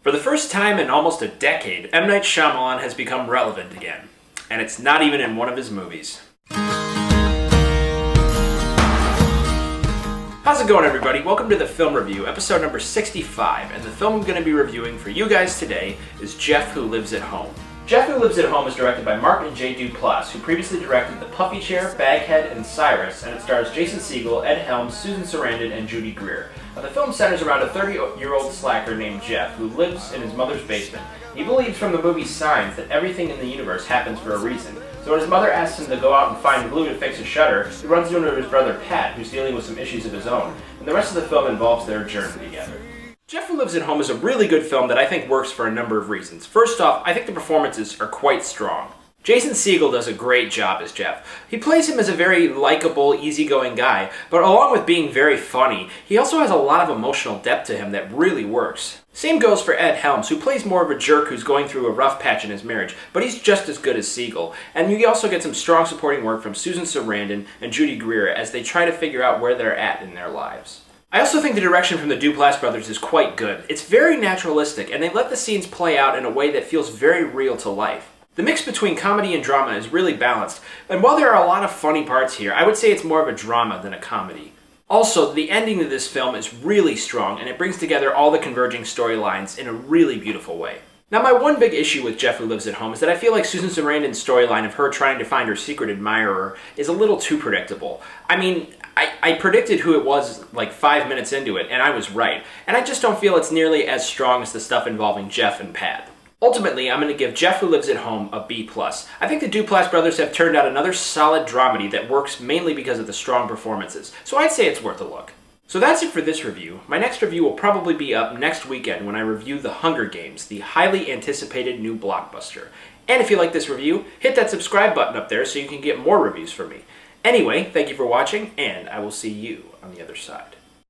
For the first time in almost a decade, M. Night Shyamalan has become relevant again. And it's not even in one of his movies. How's it going, everybody? Welcome to the Film Review, episode number 65, and the film I'm going to be reviewing for you guys today is Jeff Who Lives at Home. Jeff Who Lives at Home is directed by Mark and J. Duplass, who previously directed The Puffy Chair, Baghead, and Cyrus, and it stars Jason Segel, Ed Helms, Susan Sarandon, and Judy Greer. Now, the film centers around a 30-year-old slacker named Jeff who lives in his mother's basement. He believes from the movie Signs that everything in the universe happens for a reason. So when his mother asks him to go out and find glue to fix a shutter, he runs into his brother Pat, who's dealing with some issues of his own, and the rest of the film involves their journey together. Jeff Who Lives at Home is a really good film that I think works for a number of reasons. First off, I think the performances are quite strong. Jason Segel does a great job as Jeff. He plays him as a very likable, easygoing guy, but along with being very funny, he also has a lot of emotional depth to him that really works. Same goes for Ed Helms, who plays more of a jerk who's going through a rough patch in his marriage, but he's just as good as Segel. And you also get some strong supporting work from Susan Sarandon and Judy Greer as they try to figure out where they're at in their lives. I also think the direction from the Duplass brothers is quite good. It's very naturalistic, and they let the scenes play out in a way that feels very real to life. The mix between comedy and drama is really balanced, and while there are a lot of funny parts here, I would say it's more of a drama than a comedy. Also, the ending of this film is really strong, and it brings together all the converging storylines in a really beautiful way. Now, my one big issue with Jeff Who Lives at Home is that I feel like Susan Sarandon's storyline of her trying to find her secret admirer is a little too predictable. I mean, I predicted who it was like 5 minutes into it, and I was right. And I just don't feel it's nearly as strong as the stuff involving Jeff and Pat. Ultimately, I'm going to give Jeff Who Lives at Home a B+. I think the Duplass brothers have turned out another solid dramedy that works mainly because of the strong performances, so I'd say it's worth a look. So that's it for this review. My next review will probably be up next weekend when I review The Hunger Games, the highly anticipated new blockbuster. And if you like this review, hit that subscribe button up there so you can get more reviews from me. Anyway, thank you for watching, and I will see you on the other side.